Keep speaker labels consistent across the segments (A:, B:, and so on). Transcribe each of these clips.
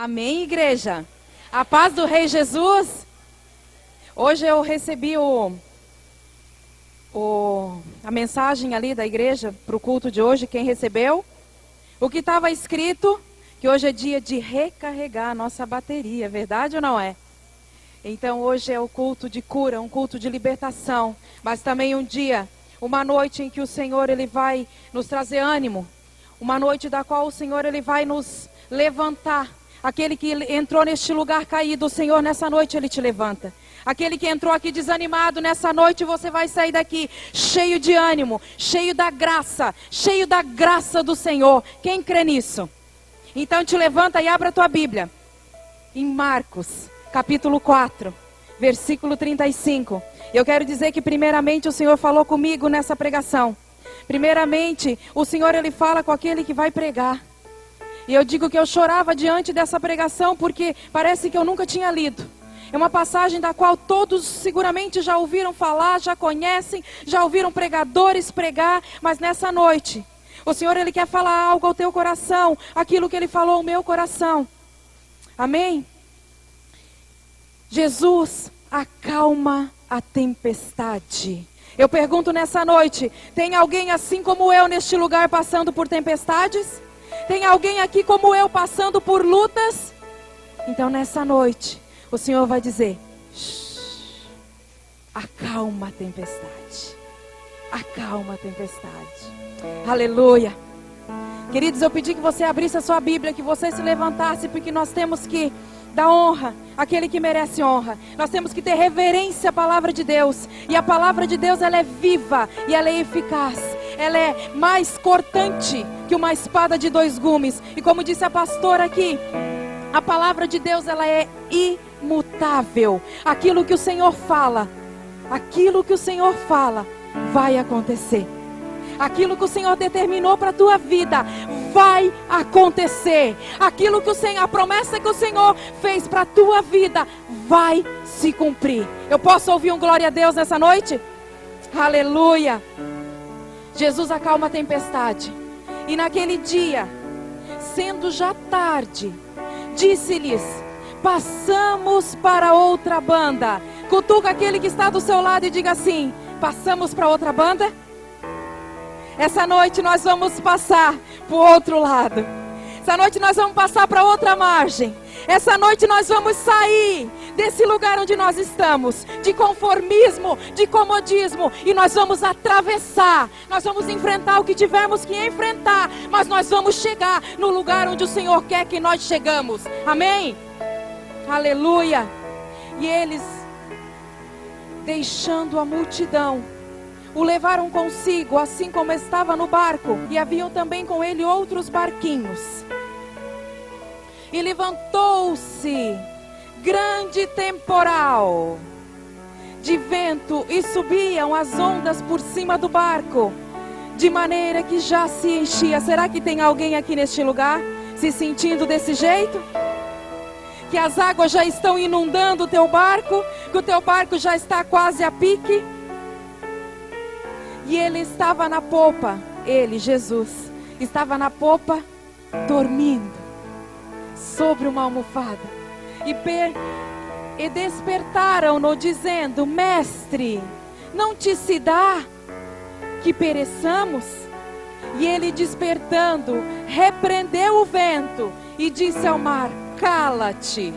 A: Amém, igreja? A paz do Rei Jesus. Hoje eu recebi a mensagem ali da igreja para o culto de hoje. Quem recebeu? O que estava escrito, que hoje é dia de recarregar a nossa bateria, verdade ou não é? Então hoje é o culto de cura, um culto de libertação, mas também um dia, uma noite em que o Senhor ele vai nos trazer ânimo, uma noite da qual o Senhor ele vai nos levantar. Aquele que entrou neste lugar caído, o Senhor nessa noite ele te levanta. Aquele que entrou aqui desanimado, nessa noite você vai sair daqui cheio de ânimo, cheio da graça do Senhor. Quem crê nisso? Então te levanta e abra a tua Bíblia. Em Marcos, capítulo 4, versículo 35. Eu quero dizer que primeiramente o Senhor falou comigo nessa pregação. Primeiramente, o Senhor ele fala com aquele que vai pregar. E eu digo que eu chorava diante dessa pregação porque parece que eu nunca tinha lido. É uma passagem da qual todos seguramente já ouviram falar, já conhecem, já ouviram pregadores pregar, mas nessa noite, o Senhor ele quer falar algo ao teu coração, aquilo que ele falou ao meu coração. Amém? Jesus acalma a tempestade. Eu pergunto nessa noite, tem alguém assim como eu neste lugar passando por tempestades? Tem alguém aqui como eu passando por lutas? Então nessa noite, o Senhor vai dizer, acalma a tempestade. Acalma a tempestade. Aleluia. Queridos, eu pedi que você abrisse a sua Bíblia, que você se levantasse, porque nós temos que dar honra àquele que merece honra. Nós temos que ter reverência à palavra de Deus. E a palavra de Deus, ela é viva e ela é eficaz. Ela é mais cortante que uma espada de dois gumes. E como disse a pastora aqui, a palavra de Deus, ela é imutável. Aquilo que o Senhor fala, vai acontecer. Aquilo que o Senhor determinou para a tua vida vai acontecer. Aquilo que a promessa que o Senhor fez para a tua vida vai se cumprir. Eu posso ouvir um glória a Deus nessa noite? Aleluia. Jesus acalma a tempestade. E naquele dia, sendo já tarde, disse-lhes, passamos para outra banda. Cutuca aquele que está do seu lado e diga assim, passamos para outra banda? Essa noite nós vamos passar para o outro lado. Essa noite nós vamos passar para outra margem. Essa noite nós vamos sair desse lugar onde nós estamos, de conformismo, de comodismo, e nós vamos atravessar, nós vamos enfrentar o que tivermos que enfrentar, mas nós vamos chegar no lugar onde o Senhor quer que nós chegamos. Amém? Aleluia. E eles, deixando a multidão, o levaram consigo, assim como estava no barco, e haviam também com ele outros barquinhos. E levantou-se grande temporal de vento, e subiam as ondas por cima do barco, de maneira que já se enchia. Será que tem alguém aqui neste lugar se sentindo desse jeito? Que as águas já estão inundando o teu barco, que o teu barco já está quase a pique? E ele estava na popa, Jesus, estava na popa, dormindo, sobre uma almofada. E despertaram-no, dizendo, Mestre, não te se dá que pereçamos? E ele, despertando, repreendeu o vento e disse ao mar, cala-te,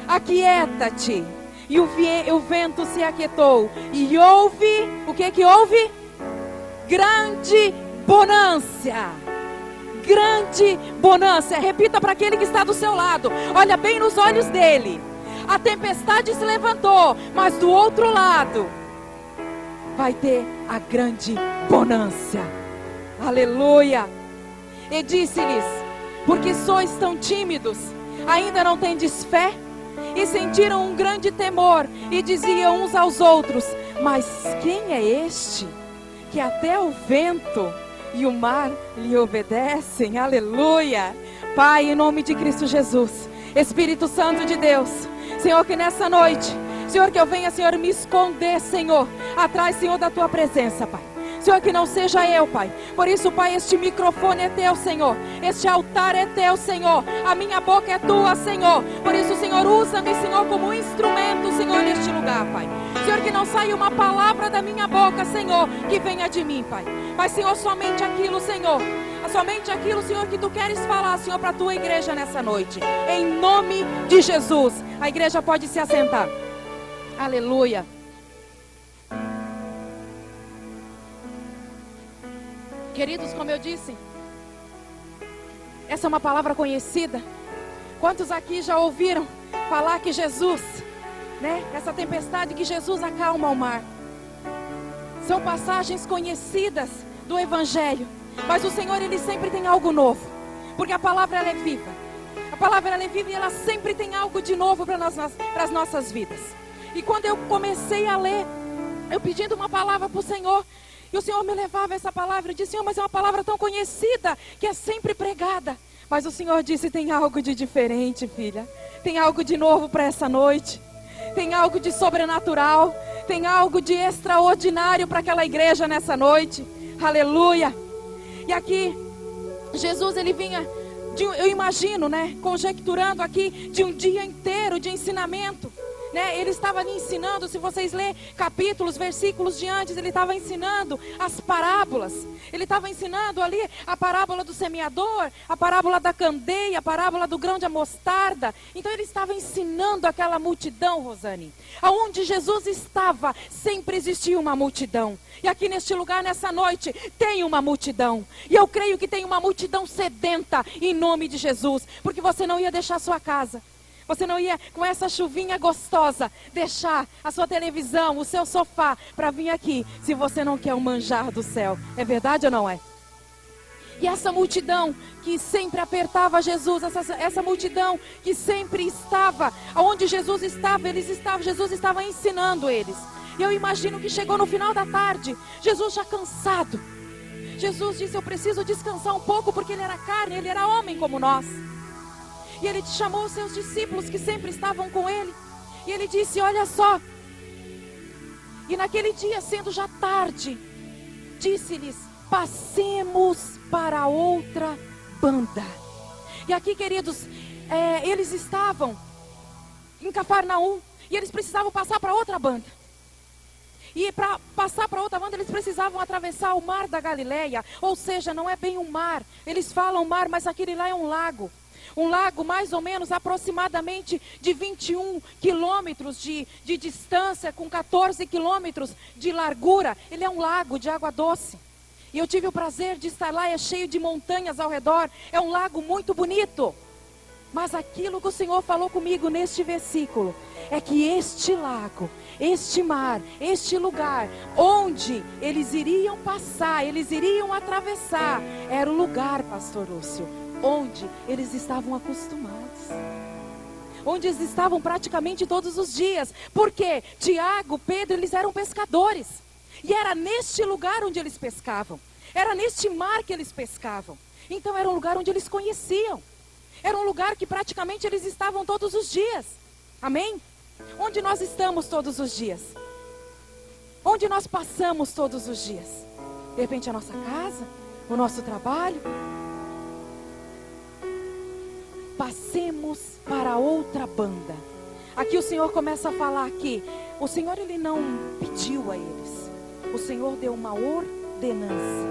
A: aquieta-te. E o vento se aquietou. E houve, o que houve? Grande bonança. Grande bonança. Repita para aquele que está do seu lado. Olha bem nos olhos dele. A tempestade se levantou, mas do outro lado vai ter a grande bonança. Aleluia. E disse-lhes, porque sois tão tímidos, ainda não tendes fé? E sentiram um grande temor, e diziam uns aos outros, mas quem é este, que até o vento e o mar lhe obedecem? Aleluia. Pai, em nome de Cristo Jesus, Espírito Santo de Deus, Senhor, que nessa noite, Senhor, que eu venha, Senhor, me esconder, Senhor, atrás, Senhor, da tua presença, Pai. Senhor, que não seja eu, Pai. Por isso, Pai, este microfone é teu, Senhor. Este altar é teu, Senhor. A minha boca é tua, Senhor. Por isso, Senhor, usa-me, Senhor, como um instrumento, Senhor, neste lugar, Pai. Senhor, que não saia uma palavra da minha boca, Senhor, que venha de mim, Pai. Mas, Senhor, somente aquilo, Senhor. Somente aquilo, Senhor, que tu queres falar, Senhor, para a tua igreja nessa noite. Em nome de Jesus. A igreja pode se assentar. Aleluia. Queridos, como eu disse, essa é uma palavra conhecida. Quantos aqui já ouviram falar que Jesus, né? Essa tempestade que Jesus acalma o mar. São passagens conhecidas do Evangelho. Mas o Senhor, Ele sempre tem algo novo. Porque a palavra, ela é viva. A palavra, ela é viva e ela sempre tem algo de novo para as nossas vidas. E quando eu comecei a ler, eu pedindo uma palavra para o Senhor, e o Senhor me levava essa palavra, eu disse: Senhor, mas é uma palavra tão conhecida, que é sempre pregada. Mas o Senhor disse: tem algo de diferente, filha. Tem algo de novo para essa noite. Tem algo de sobrenatural. Tem algo de extraordinário para aquela igreja nessa noite. Aleluia. E aqui, Jesus, ele vinha, eu imagino, né, conjecturando aqui, de um dia inteiro de ensinamento. Né? Ele estava ali ensinando, se vocês lerem capítulos, versículos de antes, ele estava ensinando as parábolas. Ele estava ensinando ali a parábola do semeador, a parábola da candeia, a parábola do grão de mostarda. Então ele estava ensinando aquela multidão, Rosane. Aonde Jesus estava, sempre existia uma multidão. E aqui neste lugar, nessa noite, tem uma multidão. E eu creio que tem uma multidão sedenta, em nome de Jesus. Porque você não ia deixar a sua casa. Você não ia, com essa chuvinha gostosa, deixar a sua televisão, o seu sofá, para vir aqui, se você não quer o manjar do céu. É verdade ou não é? E essa multidão que sempre apertava Jesus, essa multidão que sempre estava, onde Jesus estava, Jesus estava ensinando eles. E eu imagino que chegou no final da tarde, Jesus já cansado. Jesus disse: eu preciso descansar um pouco, porque ele era carne, ele era homem como nós. E ele chamou os seus discípulos que sempre estavam com ele. E ele disse: olha só. E naquele dia, sendo já tarde, disse-lhes: passemos para outra banda. E aqui, queridos, eles estavam em Cafarnaum. E eles precisavam passar para outra banda. E para passar para outra banda, eles precisavam atravessar o mar da Galileia. Ou seja, não é bem um mar. Eles falam mar, mas aquele lá é um lago. Um lago mais ou menos aproximadamente de 21 quilômetros de distância, com 14 quilômetros de largura. Ele é um lago de água doce. E eu tive o prazer de estar lá, é cheio de montanhas ao redor. É um lago muito bonito. Mas aquilo que o Senhor falou comigo neste versículo é que este lago, este mar, este lugar onde eles iriam passar, eles iriam atravessar, era o lugar, pastor Lúcio, onde eles estavam acostumados, onde eles estavam praticamente todos os dias. Porque Tiago, Pedro, eles eram pescadores. E era neste lugar onde eles pescavam. Era neste mar que eles pescavam. Então era um lugar onde eles conheciam. Era um lugar que praticamente eles estavam todos os dias. Amém? Onde nós estamos todos os dias? Onde nós passamos todos os dias? De repente a nossa casa, o nosso trabalho. Passemos para outra banda. Aqui o Senhor começa a falar que o Senhor, ele não pediu a eles. O Senhor deu uma ordenança.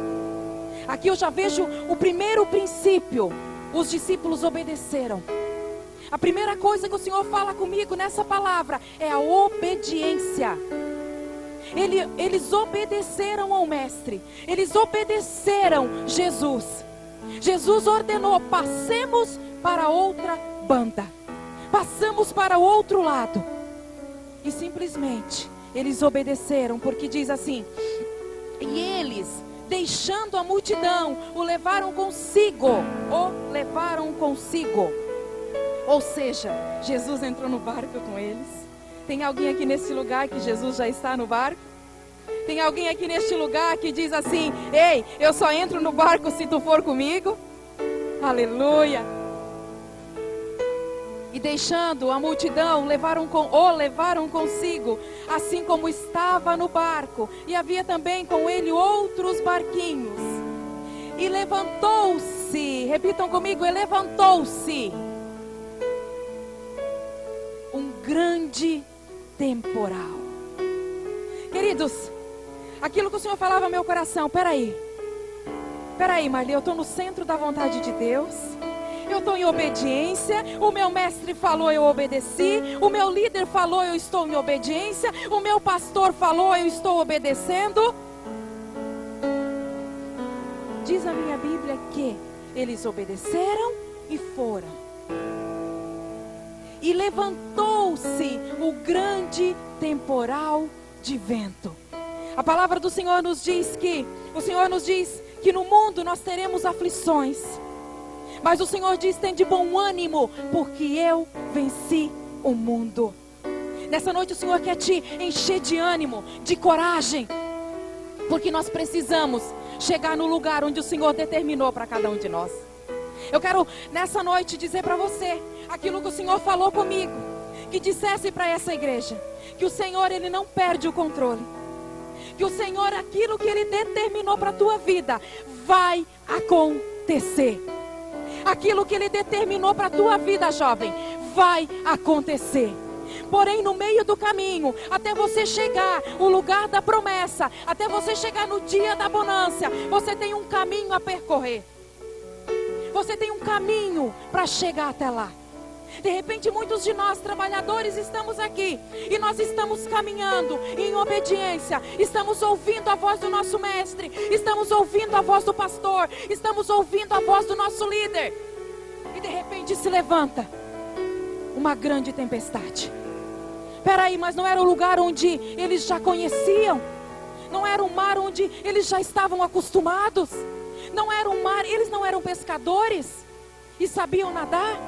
A: Aqui eu já vejo o primeiro princípio. Os discípulos obedeceram. A primeira coisa que o Senhor fala comigo nessa palavra é a obediência. Eles obedeceram ao Mestre. Eles obedeceram Jesus. Jesus ordenou: passemos para outra banda. Passamos para o outro lado. E simplesmente eles obedeceram, porque diz assim: e eles, deixando a multidão, o levaram consigo. Ou seja, Jesus entrou no barco com eles. Tem alguém aqui nesse lugar que Jesus já está no barco? Tem alguém aqui neste lugar que diz assim: ei, eu só entro no barco se tu for comigo? Aleluia. E deixando a multidão, o levaram consigo, assim como estava no barco. E havia também com ele outros barquinhos. E levantou-se, repitam comigo, e levantou-se um grande temporal. Queridos, aquilo que o Senhor falava no meu coração, peraí, Marli, eu estou no centro da vontade de Deus. Eu estou em obediência, o meu mestre falou, eu obedeci, o meu líder falou, eu estou em obediência, o meu pastor falou, eu estou obedecendo. Diz a minha Bíblia que eles obedeceram e foram. E levantou-se o grande temporal de vento. A palavra do Senhor nos diz que, no mundo nós teremos aflições. Mas o Senhor diz, tem de bom ânimo, porque eu venci o mundo. Nessa noite o Senhor quer te encher de ânimo, de coragem. Porque nós precisamos chegar no lugar onde o Senhor determinou para cada um de nós. Eu quero nessa noite dizer para você, aquilo que o Senhor falou comigo. Que dissesse para essa igreja, que o Senhor Ele não perde o controle. Que o Senhor, aquilo que Ele determinou para a tua vida, vai acontecer. Aquilo que Ele determinou para a tua vida, jovem, vai acontecer. Porém, no meio do caminho, até você chegar ao lugar da promessa, até você chegar no dia da bonança, você tem um caminho a percorrer. Você tem um caminho para chegar até lá. De repente, muitos de nós, trabalhadores, estamos aqui e nós estamos caminhando em obediência. Estamos ouvindo a voz do nosso mestre, estamos ouvindo a voz do pastor, estamos ouvindo a voz do nosso líder. E de repente se levanta uma grande tempestade. Peraí, mas não era o lugar onde eles já conheciam? Não era um mar onde eles já estavam acostumados? Não era um mar, eles não eram pescadores e sabiam nadar?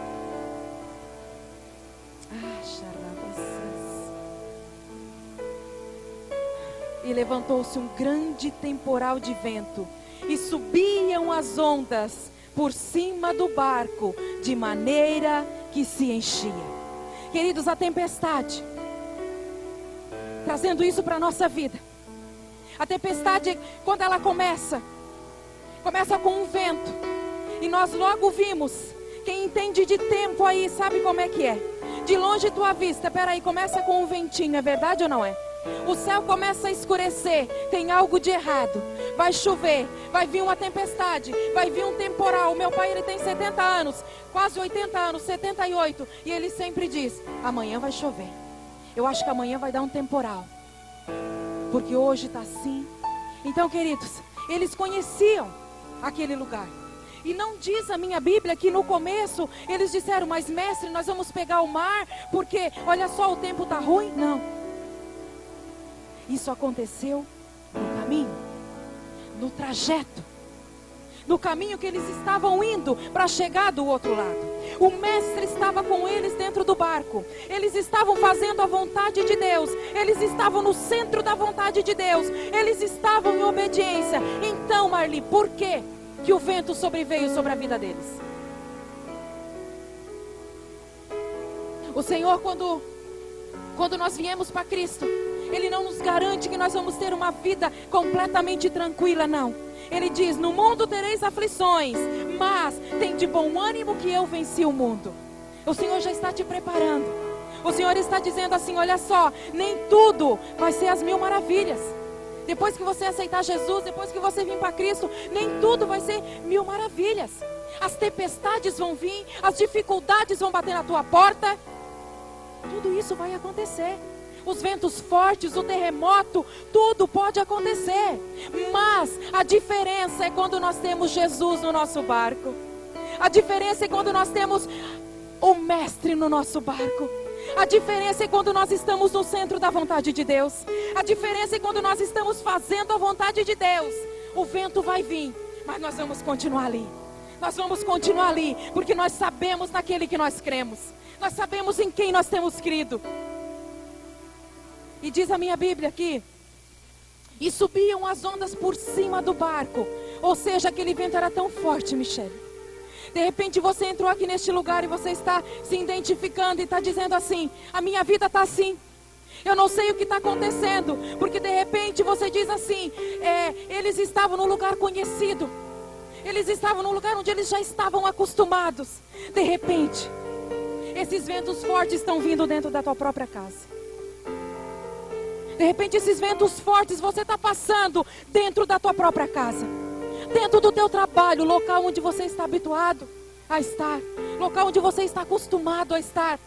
A: E levantou-se um grande temporal de vento, e subiam as ondas por cima do barco, de maneira que se enchia. Queridos, a tempestade, trazendo isso para a nossa vida. A tempestade, quando ela começa com um vento, e nós logo vimos, quem entende de tempo aí, sabe como é que é. De longe tua vista, peraí, começa com um ventinho, é verdade ou não é? O céu começa a escurecer, tem algo de errado. Vai chover, vai vir uma tempestade, vai vir um temporal. Meu pai, ele tem 70 anos, quase 80 anos, 78. E ele sempre diz, amanhã vai chover. Eu acho que amanhã vai dar um temporal, porque hoje está assim. Então, queridos, eles conheciam aquele lugar. E não diz a minha Bíblia que no começo eles disseram, mas mestre, nós vamos pegar o mar, porque olha só, o tempo está ruim. Não. Isso aconteceu no caminho, no trajeto, no caminho que eles estavam indo para chegar do outro lado. O mestre estava com eles dentro do barco. Eles estavam fazendo a vontade de Deus. Eles estavam no centro da vontade de Deus. Eles estavam em obediência. Então, Marli, por que o vento sobreveio sobre a vida deles? O Senhor, quando nós viemos para Cristo, Ele não nos garante que nós vamos ter uma vida completamente tranquila, não. Ele diz, no mundo tereis aflições, mas tem de bom ânimo que eu venci o mundo. O Senhor já está te preparando. O Senhor está dizendo assim, olha só, nem tudo vai ser as mil maravilhas. Depois que você aceitar Jesus, depois que você vir para Cristo, nem tudo vai ser mil maravilhas. As tempestades vão vir, as dificuldades vão bater na tua porta. Tudo isso vai acontecer. Os ventos fortes, o terremoto, tudo pode acontecer. Mas a diferença é quando nós temos Jesus no nosso barco. A diferença é quando nós temos o mestre no nosso barco. A diferença é quando nós estamos no centro da vontade de Deus. A diferença é quando nós estamos fazendo a vontade de Deus. O vento vai vir, mas nós vamos continuar ali. Nós vamos continuar ali, porque nós sabemos naquele que nós cremos. Nós sabemos em quem nós temos crido. E diz a minha Bíblia aqui, e subiam as ondas por cima do barco. Ou seja, aquele vento era tão forte, Michele. De repente você entrou aqui neste lugar e você está se identificando e está dizendo assim: a minha vida está assim. Eu não sei o que está acontecendo. Porque de repente você diz assim: eles estavam num lugar conhecido. Eles estavam num lugar onde eles já estavam acostumados. De repente, esses ventos fortes estão vindo dentro da tua própria casa. De repente esses ventos fortes você está passando dentro da tua própria casa. Dentro do teu trabalho, local onde você está habituado a estar. Local onde você está acostumado a estar.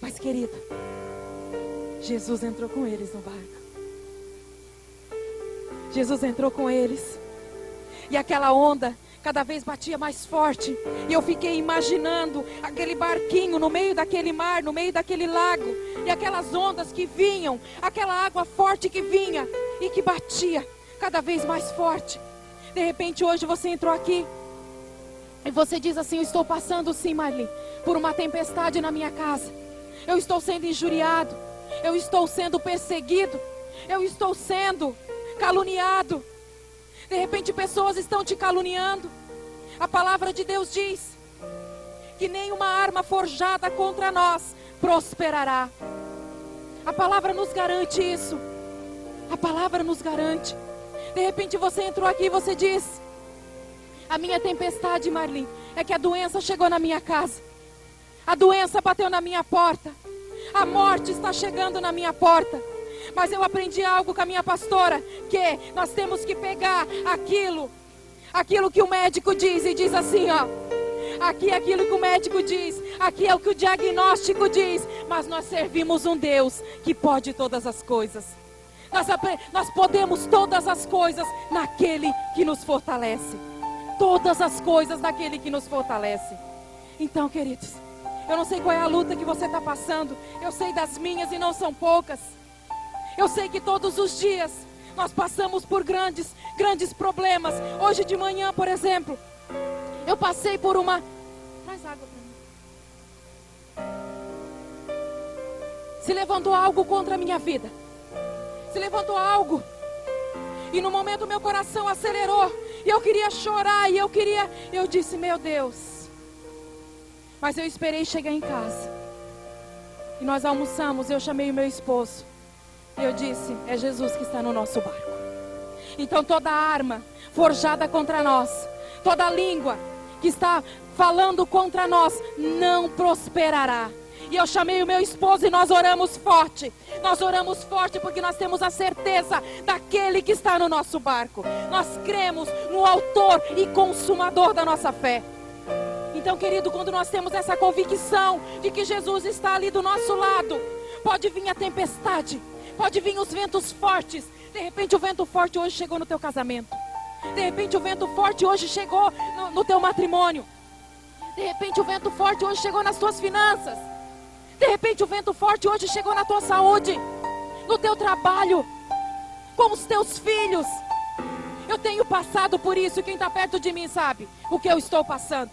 A: Mas querida, Jesus entrou com eles no barco. Jesus entrou com eles. E aquela onda cada vez batia mais forte. E eu fiquei imaginando aquele barquinho no meio daquele mar, no meio daquele lago. E aquelas ondas que vinham, aquela água forte que vinha e que batia cada vez mais forte. De repente hoje você entrou aqui e você diz assim: eu estou passando sim, Marli, por uma tempestade na minha casa. Eu estou sendo injuriado. Eu estou sendo perseguido. Eu estou sendo caluniado. De repente pessoas estão te caluniando. A palavra de Deus diz que nenhuma arma forjada contra nós prosperará. A palavra nos garante isso. A palavra nos garante. De repente você entrou aqui e você diz: a minha tempestade, Marli, é que a doença chegou na minha casa. A doença bateu na minha porta. A morte está chegando na minha porta. Mas eu aprendi algo com a minha pastora, que nós temos que pegar aquilo que o médico diz e diz assim, ó: aqui é aquilo que o médico diz, aqui é o que o diagnóstico diz, mas nós servimos um Deus que pode todas as coisas. Nós podemos todas as coisas naquele que nos fortalece. Todas as coisas naquele que nos fortalece. Então, queridos, eu não sei qual é a luta que você está passando. Eu sei das minhas e não são poucas. Eu sei que todos os dias nós passamos por grandes problemas. Hoje de manhã, por exemplo, eu passei por uma... Traz água para mim. Se levantou algo contra a minha vida. Se levantou algo. E no momento meu coração acelerou. E eu queria chorar. Eu disse: meu Deus. Mas eu esperei chegar em casa. E nós almoçamos. Eu chamei o meu esposo. E eu disse: é Jesus que está no nosso barco. Então toda arma forjada contra nós, toda língua que está falando contra nós, não prosperará. E eu chamei o meu esposo e nós oramos forte. Nós oramos forte porque nós temos a certeza daquele que está no nosso barco. Nós cremos no autor e consumador da nossa fé. Então, querido, quando nós temos essa convicção de que Jesus está ali do nosso lado, pode vir a tempestade, pode vir os ventos fortes. De repente o vento forte hoje chegou no teu casamento. De repente o vento forte hoje chegou no teu matrimônio. De repente o vento forte hoje chegou nas tuas finanças. De repente o vento forte hoje chegou na tua saúde, no teu trabalho, com os teus filhos. Eu tenho passado por isso, quem está perto de mim sabe o que eu estou passando.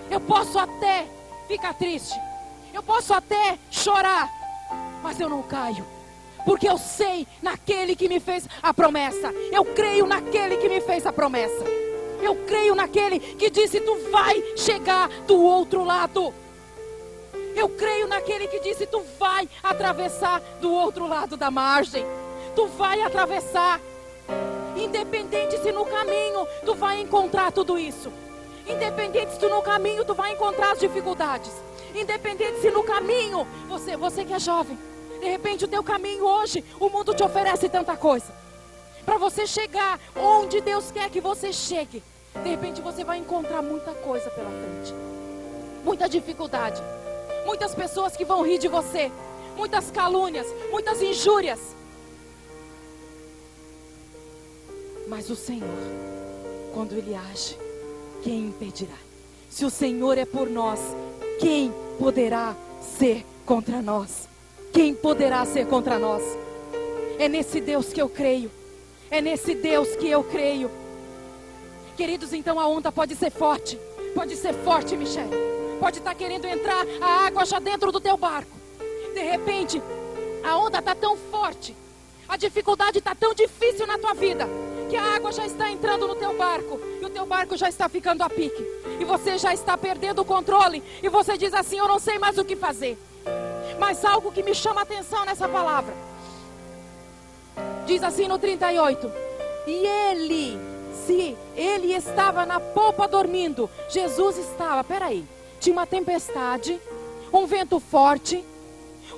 A: Eu posso até ficar triste, eu posso até chorar, mas eu não caio. Porque eu sei naquele que me fez a promessa. Eu creio naquele que me fez a promessa. Eu creio naquele que disse: tu vai chegar do outro lado. Eu creio naquele que disse: tu vai atravessar do outro lado da margem. Tu vai atravessar. Independente se no caminho tu vai encontrar tudo isso. Independente se no caminho tu vai encontrar as dificuldades. Independente se no caminho, você que é jovem, de repente o teu caminho hoje, o mundo te oferece tanta coisa. Para você chegar onde Deus quer que você chegue, de repente você vai encontrar muita coisa pela frente. Muita dificuldade. Muitas pessoas que vão rir de você. Muitas calúnias, muitas injúrias. Mas o Senhor, quando Ele age, quem impedirá? Se o Senhor é por nós, quem poderá ser contra nós? Quem poderá ser contra nós? É nesse Deus que eu creio. É nesse Deus que eu creio. Queridos, então a onda pode ser forte. Pode ser forte, Michele. Pode estar querendo entrar a água já dentro do teu barco. De repente, a onda está tão forte. A dificuldade está tão difícil na tua vida. que a água já está entrando no teu barco e o teu barco já está ficando a pique. E você já está perdendo o controle e você diz assim: eu não sei mais o que fazer. Mas algo que me chama a atenção nessa palavra, diz assim no 38: e ele estava na polpa dormindo. Jesus estava, tinha uma tempestade, um vento forte,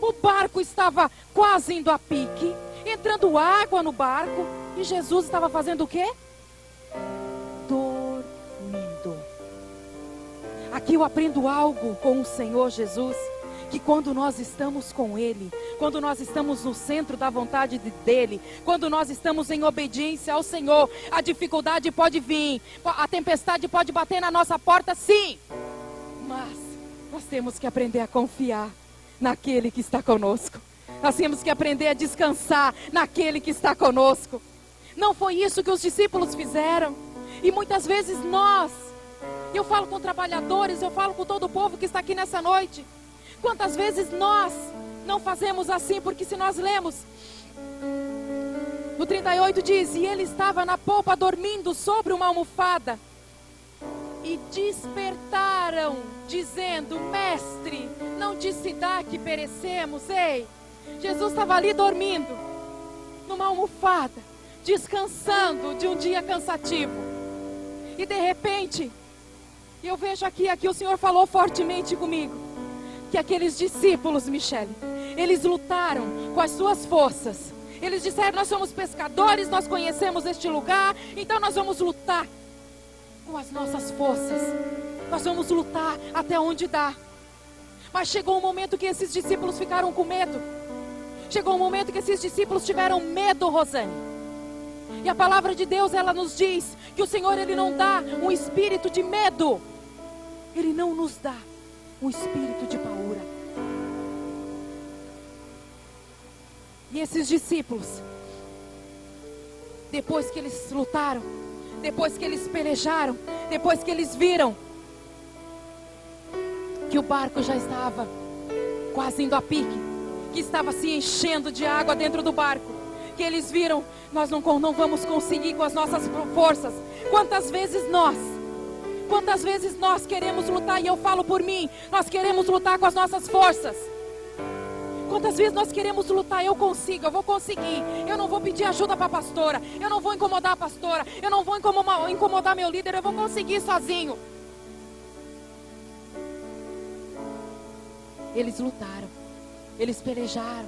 A: o barco estava quase indo a pique, entrando água no barco, e Jesus estava fazendo o quê? Dormindo. Aqui eu aprendo algo com o Senhor Jesus, que quando nós estamos com Ele, quando nós estamos no centro da vontade dEle, quando nós estamos em obediência ao Senhor, a dificuldade pode vir, a tempestade pode bater na nossa porta, sim, mas nós temos que aprender a confiar naquele que está conosco. Nós temos que aprender a descansar naquele que está conosco. Não foi isso que os discípulos fizeram. E muitas vezes eu falo com trabalhadores, eu falo com todo o povo que está aqui nessa noite. Quantas vezes nós não fazemos assim? Porque se nós lemos, no 38 diz: e ele estava na polpa dormindo sobre uma almofada. E despertaram, dizendo: mestre, não te se dá que perecemos? Ei, Jesus estava ali dormindo, numa almofada, descansando de um dia cansativo. E de repente, eu vejo aqui o Senhor falou fortemente comigo, que aqueles discípulos, Michele, eles lutaram com as suas forças. Eles disseram: nós somos pescadores, nós conhecemos este lugar, então nós vamos lutar com as nossas forças. Nós vamos lutar até onde dá. Mas chegou um momento que esses discípulos ficaram com medo. Chegou um momento que esses discípulos tiveram medo, Rosane. E a palavra de Deus, ela nos diz que o Senhor, Ele não dá um espírito de medo. Ele não nos dá um espírito de paura. E esses discípulos, depois que eles lutaram, depois que eles pelejaram, depois que eles viram que o barco já estava quase indo a pique, que estava se enchendo de água dentro do barco, que eles viram: nós não vamos conseguir com as nossas forças. Quantas vezes nós queremos lutar, e eu falo por mim, nós queremos lutar com as nossas forças. Quantas vezes nós queremos lutar: eu consigo, eu vou conseguir, eu não vou pedir ajuda para a pastora, eu não vou incomodar a pastora, eu não vou incomodar meu líder, eu vou conseguir sozinho. Eles lutaram, eles pelejaram,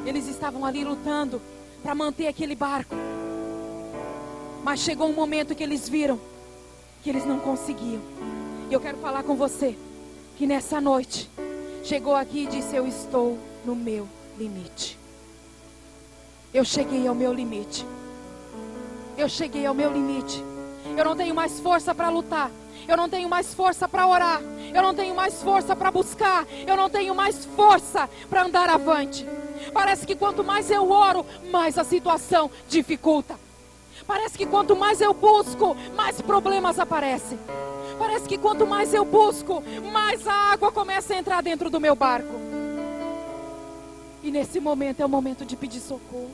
A: eles estavam ali lutando para manter aquele barco. Mas chegou um momento que eles viram que eles não conseguiam. E eu quero falar com você que nessa noite chegou aqui e disse: eu estou no meu limite. Eu cheguei ao meu limite. Eu cheguei ao meu limite. Eu não tenho mais força para lutar. Eu não tenho mais força para orar. Eu não tenho mais força para buscar. Eu não tenho mais força para andar avante. Parece que quanto mais eu oro, mais a situação dificulta. Parece que quanto mais eu busco, mais problemas aparecem. Parece que quanto mais eu busco, mais a água começa a entrar dentro do meu barco. E nesse momento é o momento de pedir socorro.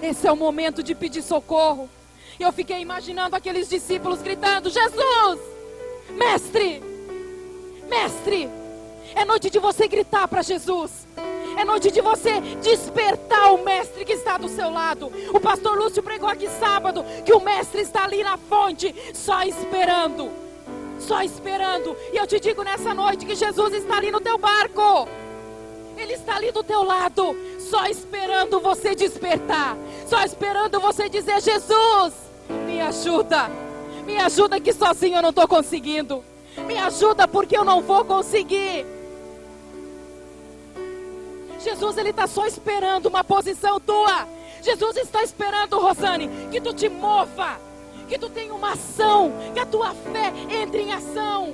A: Esse é o momento de pedir socorro. E eu fiquei imaginando aqueles discípulos gritando: Jesus, mestre, mestre. É noite de você gritar para Jesus. É noite de você despertar o mestre que está do seu lado. O pastor Lúcio pregou aqui sábado que o mestre está ali na fonte, só esperando. Só esperando. E eu te digo nessa noite que Jesus está ali no teu barco. Ele está ali do teu lado, só esperando você despertar. Só esperando você dizer: Jesus, me ajuda. Me ajuda que sozinho eu não estou conseguindo. Me ajuda porque eu não vou conseguir. Jesus, Ele está só esperando uma posição tua. Jesus está esperando, Rosane, que tu te mova, que tu tenha uma ação, que a tua fé entre em ação.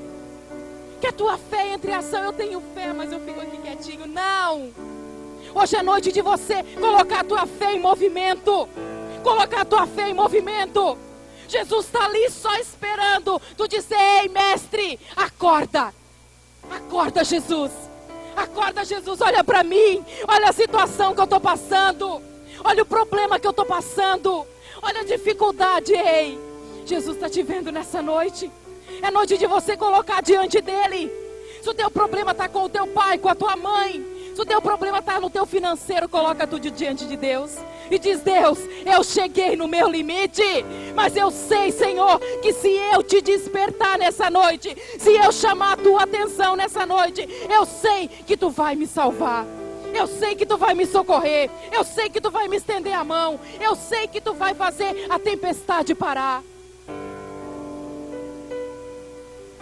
A: Que a tua fé entre em ação. Eu tenho fé, mas eu fico aqui quietinho. Não. Hoje é noite de você colocar a tua fé em movimento. Colocar a tua fé em movimento. Jesus está ali só esperando tu dizer: ei, mestre, acorda. Acorda, Jesus. Acorda, Jesus, olha para mim. Olha a situação que eu estou passando. Olha o problema que eu estou passando. Olha a dificuldade, ei. Jesus está te vendo nessa noite. É noite de você colocar diante dele. Se o teu problema está com o teu pai, com a tua mãe, se o teu problema está no teu financeiro, coloca tudo diante de Deus. E diz: Deus, eu cheguei no meu limite, mas eu sei, Senhor, que se eu te despertar nessa noite, se eu chamar a tua atenção nessa noite, eu sei que tu vai me salvar. Eu sei que tu vai me socorrer. Eu sei que tu vai me estender a mão. Eu sei que tu vai fazer a tempestade parar.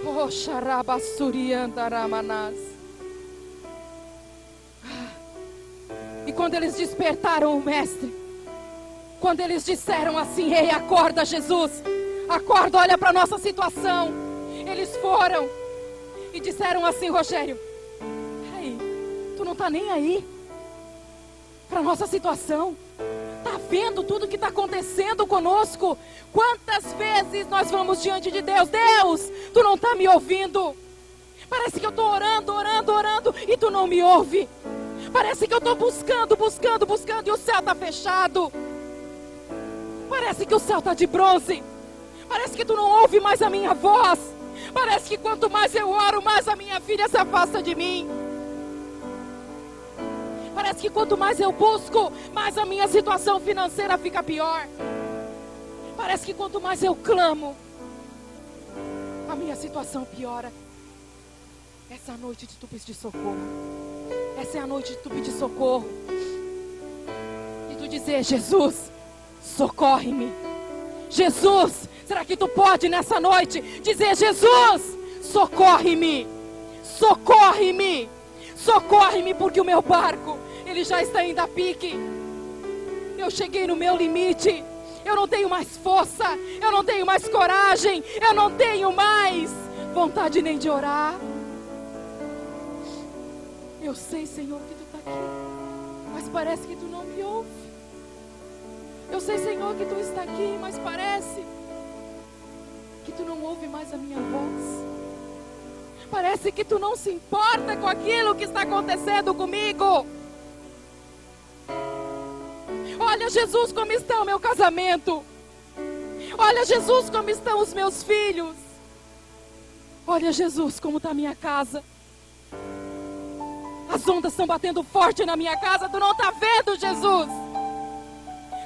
A: Oh, xarabassuriandaramanás. E quando eles despertaram o mestre, quando eles disseram assim: ei, acorda, Jesus, acorda, olha para a nossa situação. Eles foram e disseram assim: Rogério, ei, tu não está nem aí para a nossa situação? Está vendo tudo que está acontecendo conosco? Quantas vezes nós vamos diante de Deus: Deus, tu não está me ouvindo? Parece que eu estou orando e tu não me ouve. Parece que eu estou buscando e o céu está fechado. Parece que o céu está de bronze. Parece que tu não ouve mais a minha voz. Parece que quanto mais eu oro, mais a minha filha se afasta de mim. Parece que quanto mais eu busco, mais a minha situação financeira fica pior. Parece que quanto mais eu clamo, a minha situação piora. Essa é a noite de tu pedir socorro. Essa é a noite de tu pedir socorro. E tu dizer: Jesus, socorre-me. Jesus, será que tu pode nessa noite dizer: Jesus, socorre-me. Socorre-me. Socorre-me, porque o meu barco, ele já está indo a pique. Eu cheguei no meu limite. Eu não tenho mais força. Eu não tenho mais coragem. Eu não tenho mais vontade nem de orar. Eu sei, Senhor, que tu está aqui, mas parece que tu não me ouve. Eu sei, Senhor, que tu está aqui, mas parece que tu não ouve mais a minha voz. Parece que tu não se importa com aquilo que está acontecendo comigo. Olha, Jesus, como está o meu casamento. Olha, Jesus, como estão os meus filhos. Olha, Jesus, como está a minha casa. As ondas estão batendo forte na minha casa. Tu não está vendo, Jesus?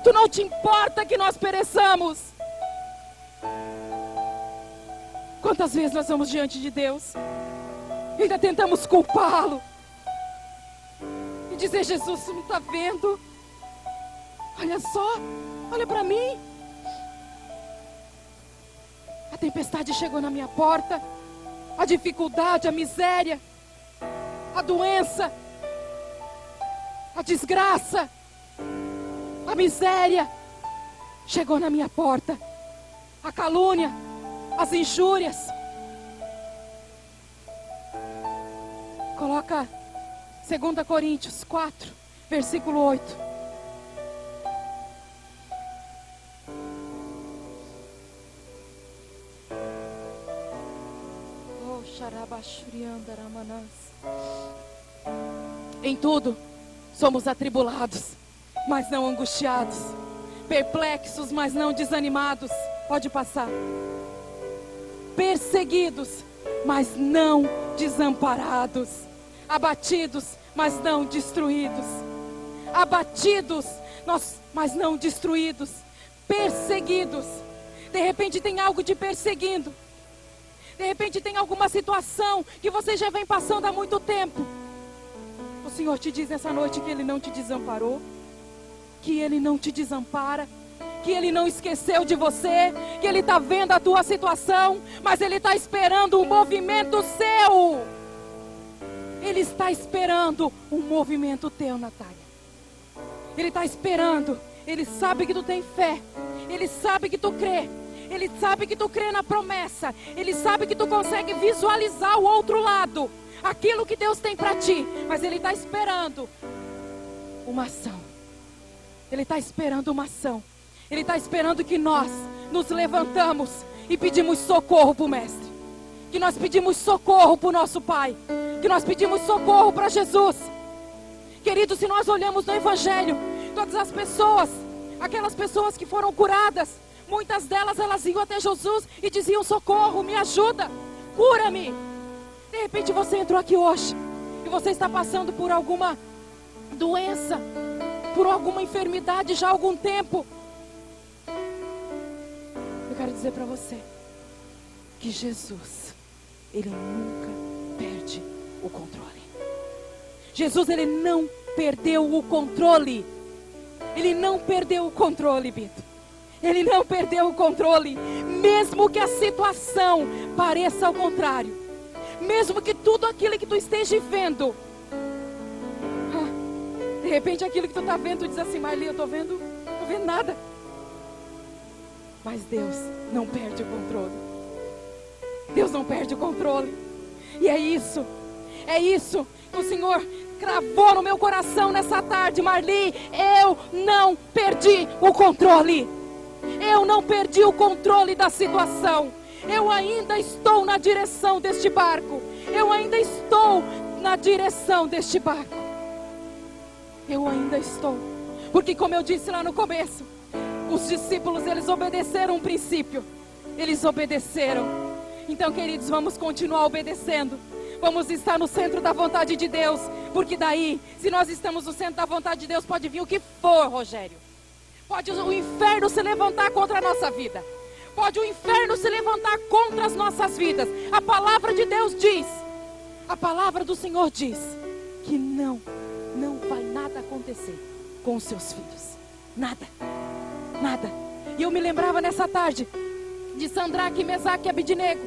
A: Tu não te importa que nós pereçamos. Quantas vezes nós vamos diante de Deus e ainda tentamos culpá-lo e dizer: Jesus, tu não está vendo? Olha só, olha para mim. A tempestade chegou na minha porta. A dificuldade, a miséria, a doença, a desgraça, a miséria chegou na minha porta. A calúnia, as injúrias. Coloca 2 Coríntios 4, versículo 8. Em tudo somos atribulados, mas não angustiados, perplexos, mas não desanimados. Pode passar. Perseguidos, mas não desamparados, abatidos, mas não destruídos. Abatidos, mas não destruídos. Perseguidos. De repente tem algo te perseguindo. De repente tem alguma situação que você já vem passando há muito tempo. O Senhor te diz nessa noite que Ele não te desamparou, que Ele não te desampara, que Ele não esqueceu de você, que Ele está vendo a tua situação, mas Ele está esperando um movimento seu. Ele está esperando um movimento teu, Natália. Ele está esperando. Ele sabe que tu tem fé. Ele sabe que tu crê. Ele sabe que tu crê na promessa. Ele sabe que tu consegue visualizar o outro lado, aquilo que Deus tem para ti. Mas Ele está esperando uma ação. Ele está esperando uma ação. Ele está esperando que nós nos levantamos e pedimos socorro para o Mestre. Que nós pedimos socorro para o nosso Pai. Que nós pedimos socorro para Jesus. Querido, se nós olhamos no Evangelho, Todas as pessoas, aquelas pessoas que foram curadas, muitas delas elas iam até Jesus e diziam: socorro, me ajuda, cura-me. De repente você entrou aqui hoje e você está passando por alguma doença, por alguma enfermidade já há algum tempo. Eu quero dizer para você que Jesus, Ele nunca perde o controle. Jesus, Ele não perdeu o controle. Ele não perdeu o controle, Bito. Ele não perdeu o controle. Mesmo que a situação pareça ao contrário, mesmo que tudo aquilo que tu esteja vendo, de repente aquilo que tu está vendo, tu diz assim: Marli, eu estou vendo nada. Mas Deus não perde o controle. Deus não perde o controle. E é isso que o Senhor cravou no meu coração nessa tarde. Marli, eu não perdi o controle. Eu não perdi o controle da situação. Eu ainda estou na direção deste barco. Eu ainda estou na direção deste barco. Eu ainda estou. Porque, como eu disse lá no começo, os discípulos, eles obedeceram um princípio. Eles obedeceram. Então, queridos, vamos continuar obedecendo. Vamos estar no centro da vontade de Deus. Porque daí, se nós estamos no centro da vontade de Deus, pode vir o que for, Rogério. Pode o inferno se levantar contra a nossa vida. Pode o inferno se levantar contra as nossas vidas. A palavra de Deus diz, a palavra do Senhor diz, que não vai nada acontecer com os seus filhos. Nada. E eu me lembrava nessa tarde de Sadraque, Mesaque e Abidnego,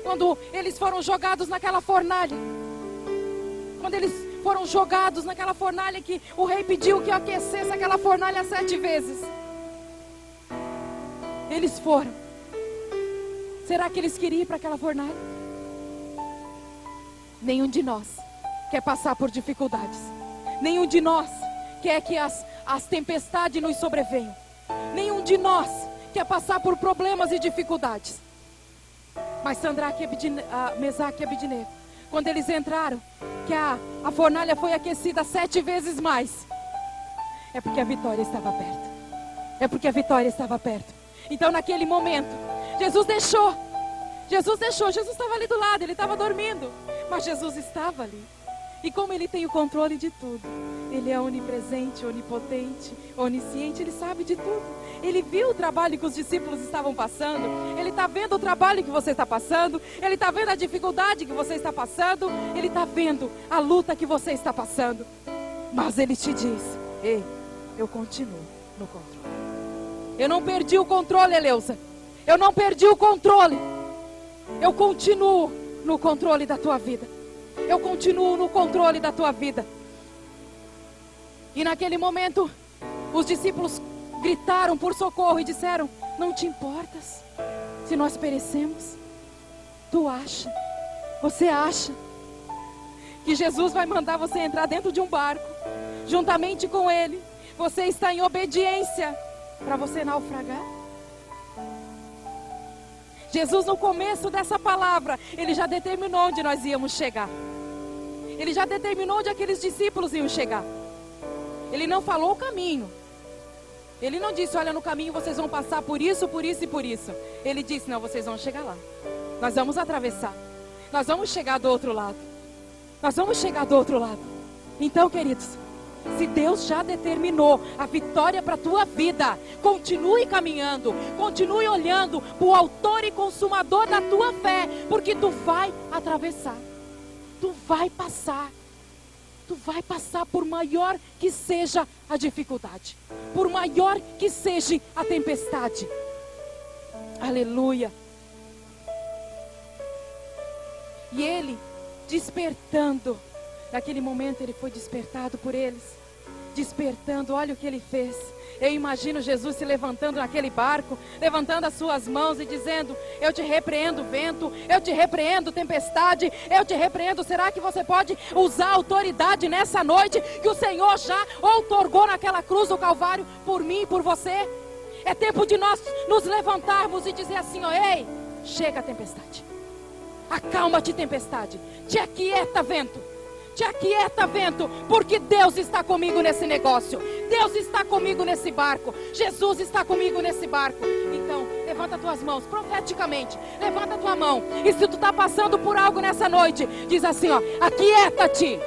A: quando eles foram jogados naquela fornalha. Quando eles foram jogados naquela fornalha, que o rei pediu que aquecesse aquela fornalha 7 vezes. Eles foram. Será que eles queriam ir para aquela fornalha? Nenhum de nós quer passar por dificuldades. Nenhum de nós quer que as tempestades nos sobrevenham. Nenhum de nós quer passar por problemas e dificuldades. Mas Sadraque, Mesaque e Abidnego, quando eles entraram, que a fornalha foi aquecida 7 vezes mais, é porque a vitória estava perto. É porque a vitória estava perto. Então, naquele momento, Jesus estava ali do lado, ele estava dormindo, mas Jesus estava ali. E como ele tem o controle de tudo, ele é onipresente, onipotente, onisciente, ele sabe de tudo. Ele viu o trabalho que os discípulos estavam passando, ele está vendo o trabalho que você está passando, ele está vendo a dificuldade que você está passando, ele está vendo a luta que você está passando. Mas ele te diz: ei, eu continuo no controle. Eu não perdi o controle, Eleusa. Eu não perdi o controle. Eu continuo no controle da tua vida. Eu continuo no controle da tua vida. E naquele momento, os discípulos gritaram por socorro e disseram: não te importas se nós perecemos? Você acha que Jesus vai mandar você entrar dentro de um barco, juntamente com ele? Você está em obediência para você naufragar? Jesus, no começo dessa palavra, ele já determinou onde nós íamos chegar. Ele já determinou onde aqueles discípulos iam chegar. Ele não falou o caminho. Ele não disse: olha, no caminho vocês vão passar por isso, por isso e por isso. Ele disse: não, vocês vão chegar lá. Nós vamos atravessar. Nós vamos chegar do outro lado. Nós vamos chegar do outro lado. Então, queridos, se Deus já determinou a vitória para a tua vida, continue caminhando, continue olhando para o autor e consumador da tua fé, porque tu vai atravessar, tu vai passar por maior que seja a dificuldade, por maior que seja a tempestade. Aleluia. E ele, despertando, naquele momento ele foi despertado por eles, despertando, olha o que ele fez. Eu imagino Jesus se levantando naquele barco, levantando as suas mãos e dizendo: eu te repreendo vento, eu te repreendo tempestade, eu te repreendo. Será que você pode usar a autoridade nessa noite que o Senhor já outorgou naquela cruz do Calvário por mim e por você? É tempo de nós nos levantarmos e dizer assim: ó, ei, chega a tempestade, acalma-te tempestade, te aquieta vento, Te aquieta, vento, porque Deus está comigo nesse negócio. Deus está comigo nesse barco. Jesus está comigo nesse barco. Então, levanta tuas mãos, profeticamente. Levanta tua mão. E se tu está passando por algo nessa noite, diz assim, ó: aquieta-te.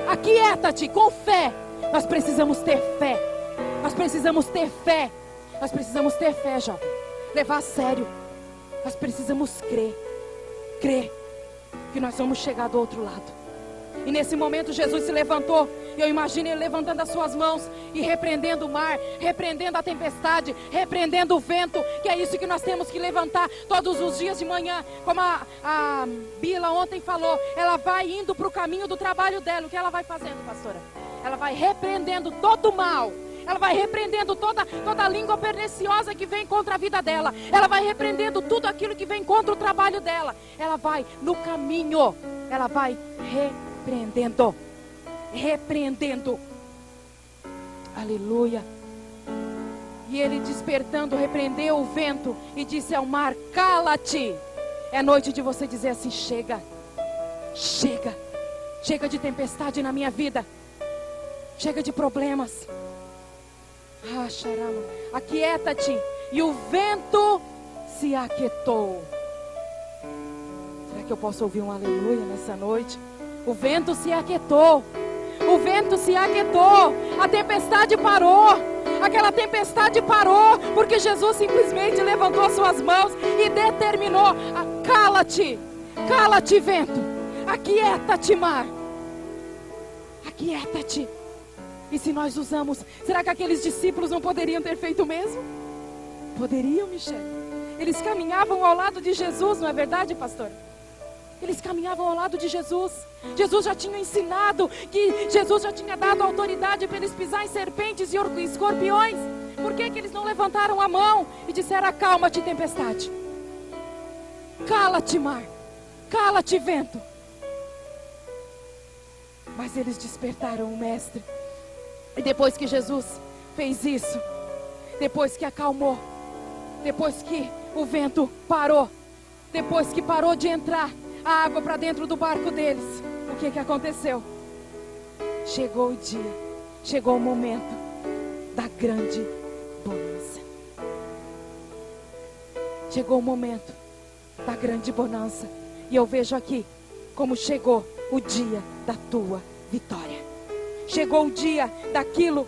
A: Aquieta-te com fé. Nós precisamos ter fé. Nós precisamos ter fé. Nós precisamos ter fé, jovem. Levar a sério. Nós precisamos crer. Crer que nós vamos chegar do outro lado. E nesse momento Jesus se levantou. E eu imagino ele levantando as suas mãos e repreendendo o mar, repreendendo a tempestade, repreendendo o vento. Que é isso que nós temos que levantar todos os dias de manhã. Como a Bila ontem falou, ela vai indo para o caminho do trabalho dela. O que ela vai fazendo, pastora? Ela vai repreendendo todo o mal. Ela vai repreendendo toda a língua perniciosa que vem contra a vida dela. Ela vai repreendendo tudo aquilo que vem contra o trabalho dela. Ela vai no caminho. Ela vai repreendendo. Repreendendo. Aleluia. E ele despertando, repreendeu o vento e disse ao mar: cala-te. É noite de você dizer assim: chega. Chega. Chega de tempestade na minha vida. Chega de problemas. Ah, xarama. Aquieta-te. E o vento se aquietou. Será que eu posso ouvir um aleluia nessa noite? O vento se aquietou. O vento se aquietou. A tempestade parou. Aquela tempestade parou. Porque Jesus simplesmente levantou as suas mãos e determinou: cala-te. Cala-te, vento. Aquieta-te, mar. Aquieta-te. E se nós usamos, será que aqueles discípulos não poderiam ter feito o mesmo? Poderiam, Michele. Eles caminhavam ao lado de Jesus, não é verdade, pastor? Eles caminhavam ao lado de Jesus. Jesus já tinha ensinado, que Jesus já tinha dado autoridade para eles pisar em serpentes e escorpiões. Por que eles não levantaram a mão e disseram: acalma-te, tempestade? Cala-te, mar. Cala-te, vento. Mas eles despertaram o mestre. E depois que Jesus fez isso, depois que acalmou, depois que o vento parou, depois que parou de entrar a água para dentro do barco deles, o que aconteceu? Chegou o dia, chegou o momento da grande bonança. Chegou o momento da grande bonança. E eu vejo aqui como chegou o dia da tua vitória. Chegou o dia daquilo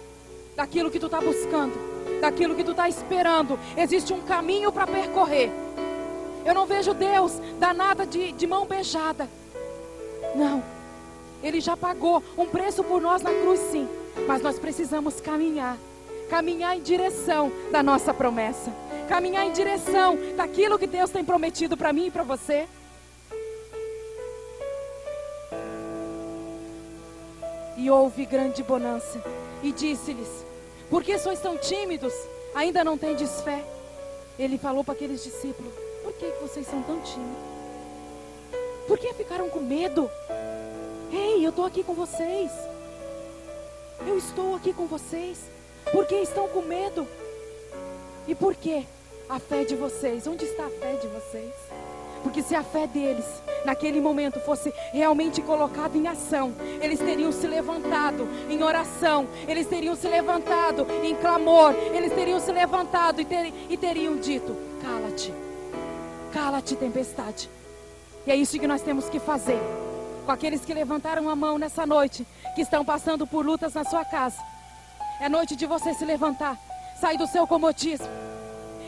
A: que tu está buscando, daquilo que tu está esperando. Existe um caminho para percorrer. Eu não vejo Deus dar nada de mão beijada. Não. Ele já pagou um preço por nós na cruz, sim. Mas nós precisamos caminhar. Caminhar em direção da nossa promessa. Caminhar em direção daquilo que Deus tem prometido para mim e para você. E houve grande bonança. E disse-lhes: por que sois tão tímidos? Ainda não tendes fé? Ele falou para aqueles discípulos: por que vocês são tão tímidos? Por que ficaram com medo? Ei, eu estou aqui com vocês. Eu estou aqui com vocês. Por que estão com medo? E por que a fé de vocês? Onde está a fé de vocês? Porque se a fé deles, naquele momento, fosse realmente colocada em ação, eles teriam se levantado em oração, eles teriam se levantado em clamor, eles teriam se levantado e teriam dito: cala-te, cala-te, tempestade. E é isso que nós temos que fazer com aqueles que levantaram a mão nessa noite, que estão passando por lutas na sua casa. É noite de você se levantar, sair do seu comodismo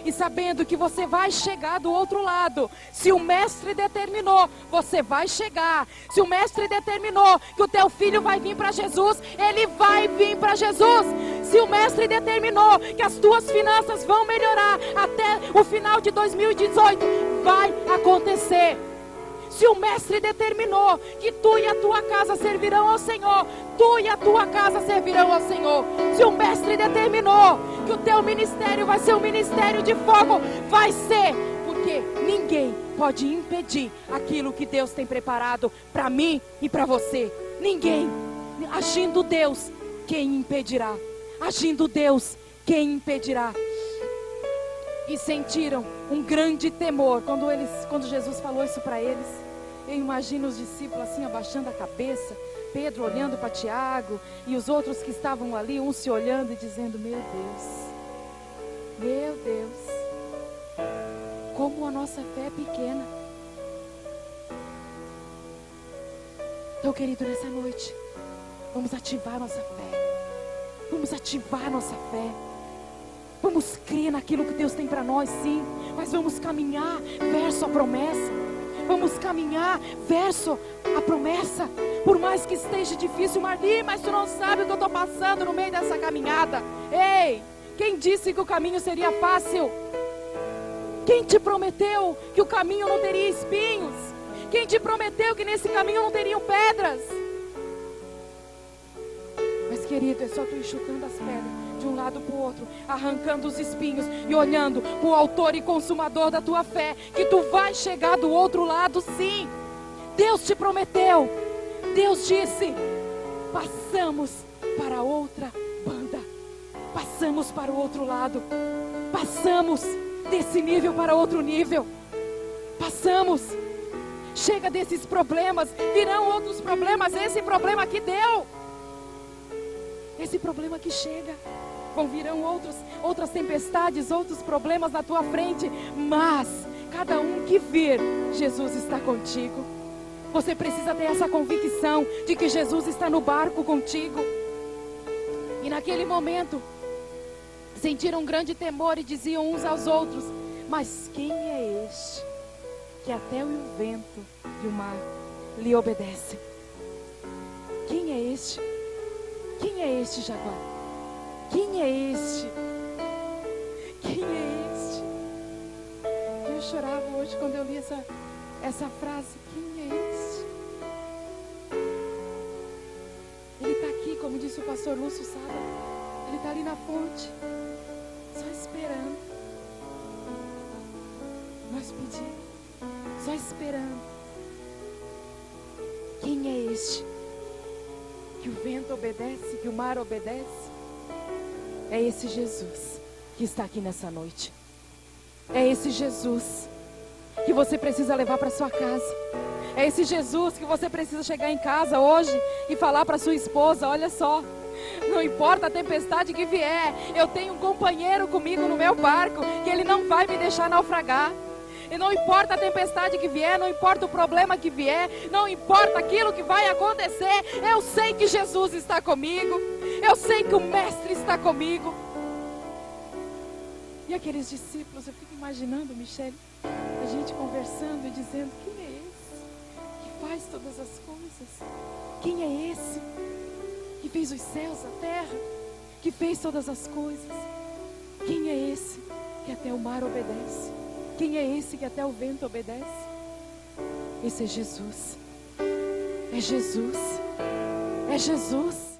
A: e sabendo que você vai chegar do outro lado. Se o mestre determinou, você vai chegar. Se o mestre determinou que o teu filho vai vir para Jesus, ele vai vir para Jesus. Se o mestre determinou que as tuas finanças vão melhorar até o final de 2018, vai acontecer. Se o mestre determinou que tu e a tua casa servirão ao Senhor, tu e a tua casa servirão ao Senhor. Se o mestre determinou que o teu ministério vai ser um ministério de fogo, vai ser. Porque ninguém pode impedir aquilo que Deus tem preparado para mim e para você. Ninguém. Agindo Deus, quem impedirá? Agindo Deus, quem impedirá? E sentiram um grande temor. Quando Jesus falou isso para eles, eu imagino os discípulos assim abaixando a cabeça, Pedro olhando para Tiago e os outros que estavam ali, uns se olhando e dizendo: meu Deus, como a nossa fé é pequena. Então, querido, nessa noite, vamos ativar nossa fé. Vamos ativar nossa fé. Vamos crer naquilo que Deus tem para nós, sim. Mas vamos caminhar verso a promessa. Vamos caminhar verso a promessa. Por mais que esteja difícil, Marli, mas tu não sabe o que eu estou passando no meio dessa caminhada. Ei, quem disse que o caminho seria fácil? Quem te prometeu que o caminho não teria espinhos? Quem te prometeu que nesse caminho não teriam pedras? Mas, querido, é só tu enxutando as pedras de um lado para o outro, arrancando os espinhos e olhando para o autor e consumador da tua fé, que tu vai chegar do outro lado, sim. Deus te prometeu. Deus disse: passamos para outra banda, passamos para o outro lado, passamos desse nível para outro nível, passamos. Chega desses problemas, virão outros problemas. Esse problema que deu, esse problema que chega, virão outras tempestades, outros problemas na tua frente, mas cada um que vir, Jesus está contigo. Você precisa ter essa convicção de que Jesus está no barco contigo. E naquele momento, sentiram um grande temor e diziam uns aos outros: mas quem é este que até o vento e o mar lhe obedecem? Quem é este? Quem é este, Jaguar? Quem é este? Quem é este? Eu chorava hoje quando eu li essa frase. Quem é este? Ele está aqui, como disse o pastor Lúcio sábado. Ele está ali na fonte, só esperando nós pedir, só esperando. Quem é este que o vento obedece, que o mar obedece? É esse Jesus que está aqui nessa noite. É esse Jesus que você precisa levar para sua casa. É esse Jesus que você precisa chegar em casa hoje e falar para sua esposa: olha só, não importa a tempestade que vier, eu tenho um companheiro comigo no meu barco, que ele não vai me deixar naufragar. E não importa a tempestade que vier, não importa o problema que vier, não importa aquilo que vai acontecer, eu sei que Jesus está comigo, eu sei que o Mestre está comigo. E aqueles discípulos, eu fico imaginando, Michele, a gente conversando e dizendo: quem é esse que faz todas as coisas? Quem é esse que fez os céus, a terra, que fez todas as coisas? Quem é esse que até o mar obedece? Quem é esse que até o vento obedece? Esse é Jesus. É Jesus. É Jesus.